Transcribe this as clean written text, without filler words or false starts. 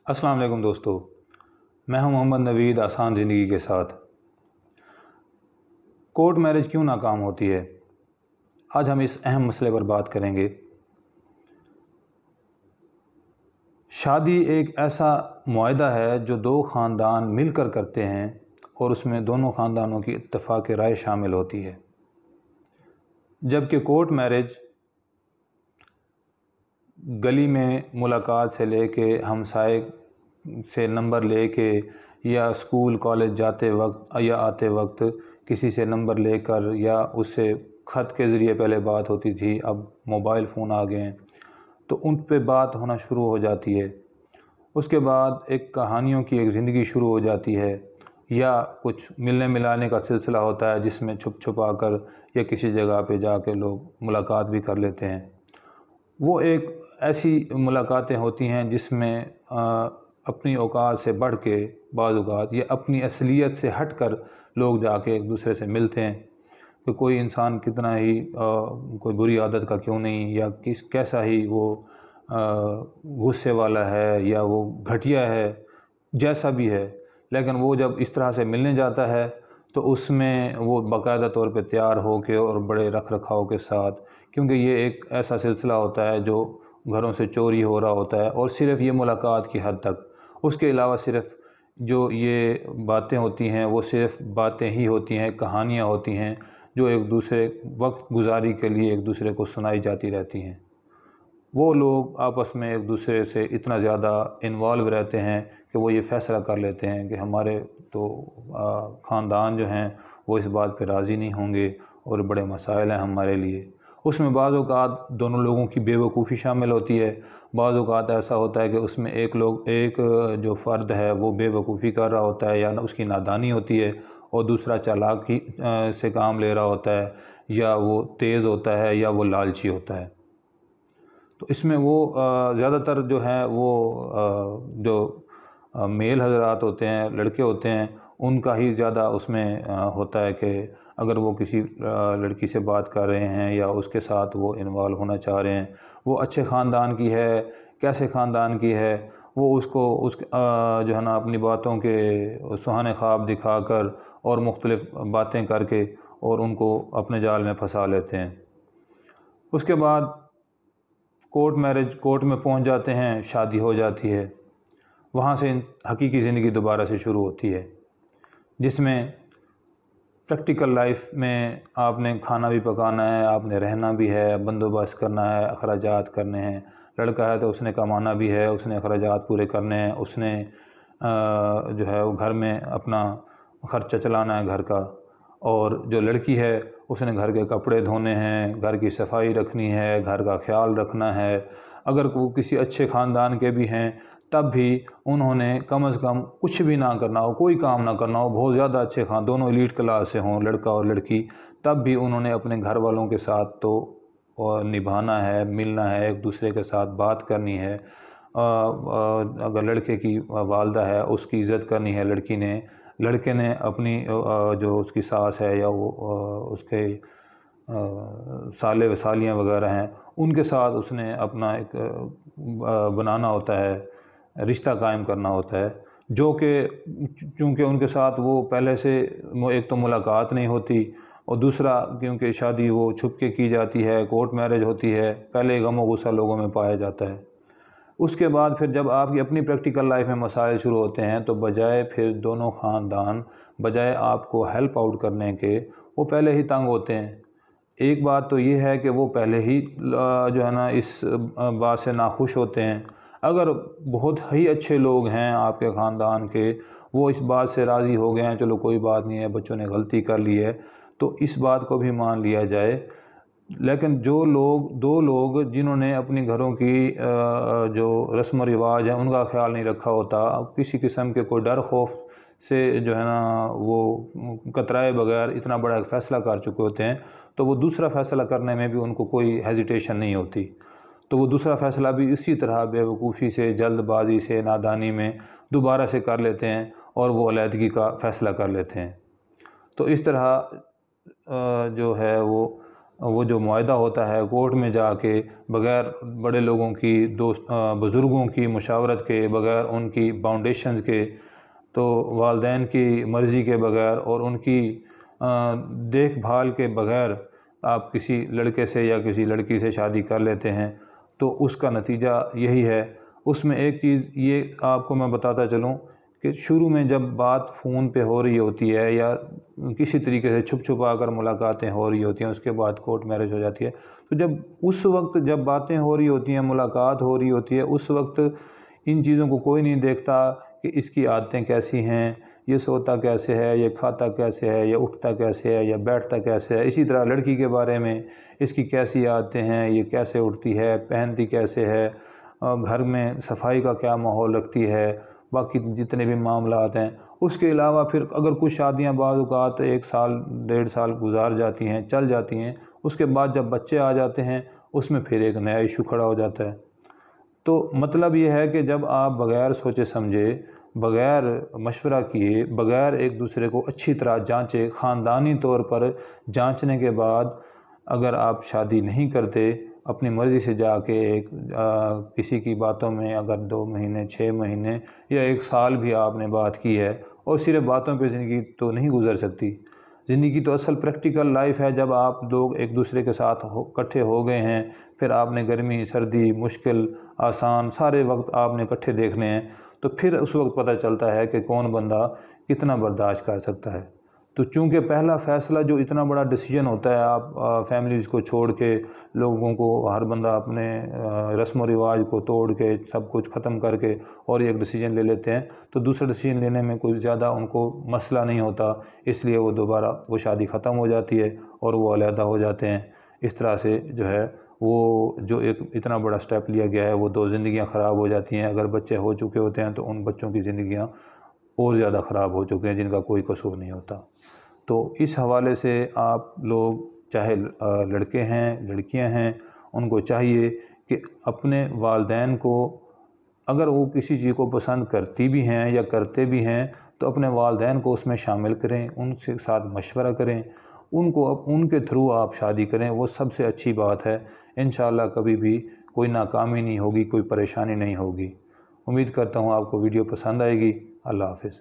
अस्सलाम वालेकुम दोस्तों, मैं हूं मोहम्मद नवीद आसान ज़िंदगी के साथ। कोर्ट मैरिज क्यों नाकाम होती है, आज हम इस अहम मसले पर बात करेंगे। शादी एक ऐसा मुआहदा है जो दो ख़ानदान मिलकर करते हैं और उसमें दोनों ख़ानदानों की इत्तेफाक राय शामिल होती है। जबकि कोर्ट मैरिज गली में मुलाकात से लेके हमसाए से नंबर लेके या स्कूल कॉलेज जाते वक्त या आते वक्त किसी से नंबर लेकर या उससे ख़त के ज़रिए पहले बात होती थी, अब मोबाइल फ़ोन आ गए हैं तो उन पे बात होना शुरू हो जाती है। उसके बाद एक कहानियों की एक ज़िंदगी शुरू हो जाती है या कुछ मिलने मिलाने का सिलसिला होता है जिसमें छुप छुपा कर या किसी जगह पे जाके लोग मुलाकात भी कर लेते हैं। वो एक ऐसी मुलाकातें होती हैं जिसमें अपनी औकात से बढ़ के बाज़ औक़ात या अपनी असलियत से हट कर लोग जाके एक दूसरे से मिलते हैं कि कोई इंसान कितना ही कोई बुरी आदत का क्यों नहीं या कैसा ही वो गुस्से वाला है या वो घटिया है, जैसा भी है, लेकिन वो जब इस तरह से मिलने जाता है तो उसमें वो बाकायदा तौर पे तैयार हो के और बड़े रख रखाव के साथ, क्योंकि ये एक ऐसा सिलसिला होता है जो घरों से चोरी हो रहा होता है और सिर्फ़ ये मुलाकात की हद तक, उसके अलावा सिर्फ़ जो ये बातें होती हैं वो सिर्फ़ बातें ही होती हैं, कहानियाँ होती हैं जो एक दूसरे वक्त गुजारी के लिए एक दूसरे को सुनाई जाती रहती हैं। वो लोग आपस में एक दूसरे से इतना ज़्यादा इन्वॉल्व रहते हैं कि वो ये फ़ैसला कर लेते हैं कि हमारे तो ख़ानदान जो हैं वो इस बात पे राज़ी नहीं होंगे और बड़े मसाइल हैं हमारे लिए। उसमें बाज़ औक़ात दोनों लोगों की बेवकूफ़ी शामिल होती है, बाज़ औक़ात ऐसा होता है कि उसमें एक जो फ़र्द है वो बेवकूफ़ी कर रहा होता है या उसकी नादानी होती है और दूसरा चालाकी से काम ले रहा होता है या वो तेज़ होता है या वो लालची होता है। तो इसमें वो ज़्यादातर जो है वो जो मेल हज़रात होते हैं, लड़के होते हैं, उनका ही ज़्यादा उसमें होता है कि अगर वो किसी लड़की से बात कर रहे हैं या उसके साथ वो इन्वॉल्व होना चाह रहे हैं, वो अच्छे ख़ानदान की है, कैसे ख़ानदान की है, वो उसको जो है ना अपनी बातों के सुहाने ख्वाब दिखाकर और मुख्तलिफ़ बातें करके और उनको अपने जाल में फंसा लेते हैं। उसके बाद कोर्ट में पहुंच जाते हैं, शादी हो जाती है, वहाँ से हकीकी ज़िंदगी दोबारा से शुरू होती है जिसमें प्रैक्टिकल लाइफ में आपने खाना भी पकाना है, आपने रहना भी है, बंदोबस्त करना है, अखराजात करने हैं। लड़का है तो उसने कमाना भी है, उसने अखराजात पूरे करने हैं, उसने जो है वो घर में अपना ख़र्चा चलाना है घर का। और जो लड़की है उसने घर के कपड़े धोने हैं, घर की सफाई रखनी है, घर का ख्याल रखना है। अगर वो किसी अच्छे ख़ानदान के भी हैं तब भी उन्होंने कम से कम कुछ भी ना करना हो, कोई काम ना करना हो, बहुत ज़्यादा अच्छे दोनों एलीट क्लास से हों लड़का और लड़की, तब भी उन्होंने अपने घर वालों के साथ तो निभाना है, मिलना है, एक दूसरे के साथ बात करनी है। अगर लड़के की वालदा है उसकी इज़्ज़त करनी है लड़के ने अपनी जो उसकी सास है या वो उसके साले व सालियाँ वगैरह हैं उनके साथ उसने अपना एक बनाना होता है, रिश्ता कायम करना होता है, जो कि चूँकि उनके साथ वो पहले से एक तो मुलाकात नहीं होती और दूसरा क्योंकि शादी वो छुप के की जाती है, कोर्ट मैरिज होती है, पहले गम व गुस्सा लोगों में पाया जाता है। उसके बाद फिर जब आपकी अपनी प्रैक्टिकल लाइफ में मसाइल शुरू होते हैं तो बजाय फिर दोनों ख़ानदान बजाय आपको हेल्प आउट करने के वो पहले ही तंग होते हैं। एक बात तो ये है कि वो पहले ही जो है ना इस बात से नाखुश होते हैं। अगर बहुत ही अच्छे लोग हैं आपके ख़ानदान के, वो इस बात से राज़ी हो गए हैं, चलो कोई बात नहीं है, बच्चों ने गलती कर ली है, तो इस बात को भी मान लिया जाए। लेकिन दो लोग जिन्होंने अपनी घरों की जो रस्म व रिवाज है उनका ख्याल नहीं रखा होता, किसी किस्म के कोई डर खौफ से जो है ना वो कतराए बगैर इतना बड़ा एक फ़ैसला कर चुके होते हैं, तो वो दूसरा फ़ैसला करने में भी उनको कोई हेजिटेशन नहीं होती। तो वो दूसरा फ़ैसला भी इसी तरह बेवकूफ़ी से, जल्दबाज़ी से, नादानी में दोबारा से कर लेते हैं और वो अलहदगी का फ़ैसला कर लेते हैं। तो इस तरह जो है वो وہ جو معاہدہ ہوتا ہے کورٹ میں جا کے بغیر بڑے لوگوں کی بزرگوں کی مشاورت کے، بغیر ان کی باؤنڈیشنز کے، تو والدین کی مرضی کے بغیر اور ان کی دیکھ بھال کے بغیر آپ کسی لڑکے سے یا کسی لڑکی سے شادی کر لیتے ہیں تو اس کا نتیجہ یہی ہے۔ اس میں ایک چیز یہ آپ کو میں بتاتا چلوں کہ شروع میں جب بات فون پہ ہو رہی ہوتی ہے یا کسی طریقے سے چھپ چھپا کر ملاقاتیں ہو رہی ہوتی ہیں، اس کے بعد کورٹ میرج ہو جاتی ہے، تو جب اس وقت جب باتیں ہو رہی ہوتی ہیں، ملاقات ہو رہی ہوتی ہے، اس وقت ان چیزوں کو کوئی نہیں دیکھتا کہ اس کی عادتیں کیسی ہیں، یہ سوتا کیسے ہے، یہ کھاتا کیسے ہے، یہ اٹھتا کیسے ہے، یا بیٹھتا کیسے ہے۔ اسی طرح لڑکی کے بارے میں اس کی کیسی عادتیں ہیں، یہ کیسے اٹھتی ہے، پہنتی کیسے ہے، گھر میں صفائی کا کیا ماحول رکھتی ہے، باقی جتنے بھی معاملات ہیں۔ اس کے علاوہ پھر اگر کچھ شادیاں بعض اوقات 1 سال 1.5 سال گزار جاتی ہیں، چل جاتی ہیں، اس کے بعد جب بچے آ جاتے ہیں اس میں پھر ایک نیا ایشو کھڑا ہو جاتا ہے۔ تو مطلب یہ ہے کہ جب آپ بغیر سوچے سمجھے، بغیر مشورہ کیے، بغیر ایک دوسرے کو اچھی طرح جانچے، خاندانی طور پر جانچنے کے بعد اگر آپ شادی نہیں کرتے، اپنی مرضی سے جا کے کسی کی باتوں میں اگر 2 مہینے 6 مہینے یا 1 سال بھی آپ نے بات کی ہے، اور صرف باتوں پہ زندگی تو نہیں گزر سکتی۔ زندگی تو اصل پریکٹیکل لائف ہے، جب آپ لوگ ایک دوسرے کے ساتھ اکٹھے ہو گئے ہیں، پھر آپ نے گرمی سردی مشکل آسان سارے وقت آپ نے اکٹھے دیکھنے ہیں، تو پھر اس وقت پتہ چلتا ہے کہ کون بندہ کتنا برداشت کر سکتا ہے۔ تو چونکہ پہلا فیصلہ جو اتنا بڑا ڈیسیجن ہوتا ہے، آپ فیملیز کو چھوڑ کے، لوگوں کو ہر بندہ اپنے رسم و رواج کو توڑ کے سب کچھ ختم کر کے اور ایک ڈیسیجن لے لیتے ہیں، تو دوسرا ڈیسیجن لینے میں کوئی زیادہ ان کو مسئلہ نہیں ہوتا، اس لیے وہ دوبارہ وہ شادی ختم ہو جاتی ہے اور وہ علیحدہ ہو جاتے ہیں۔ اس طرح سے جو ہے وہ جو ایک اتنا بڑا سٹیپ لیا گیا ہے، وہ 2 زندگیاں خراب ہو جاتی ہیں۔ اگر بچے ہو چکے ہوتے ہیں تو ان بچوں کی زندگیاں اور زیادہ خراب ہو چکے ہیں جن کا کوئی قصور نہیں ہوتا۔ تو اس حوالے سے آپ لوگ چاہے لڑکے ہیں لڑکیاں ہیں، ان کو چاہیے کہ اپنے والدین کو، اگر وہ کسی چیز کو پسند کرتی بھی ہیں یا کرتے بھی ہیں، تو اپنے والدین کو اس میں شامل کریں، ان سے ساتھ مشورہ کریں، ان کے تھرو آپ شادی کریں، وہ سب سے اچھی بات ہے۔ انشاءاللہ کبھی بھی کوئی ناکامی نہیں ہوگی، کوئی پریشانی نہیں ہوگی۔ امید کرتا ہوں آپ کو ویڈیو پسند آئے گی۔ اللہ حافظ۔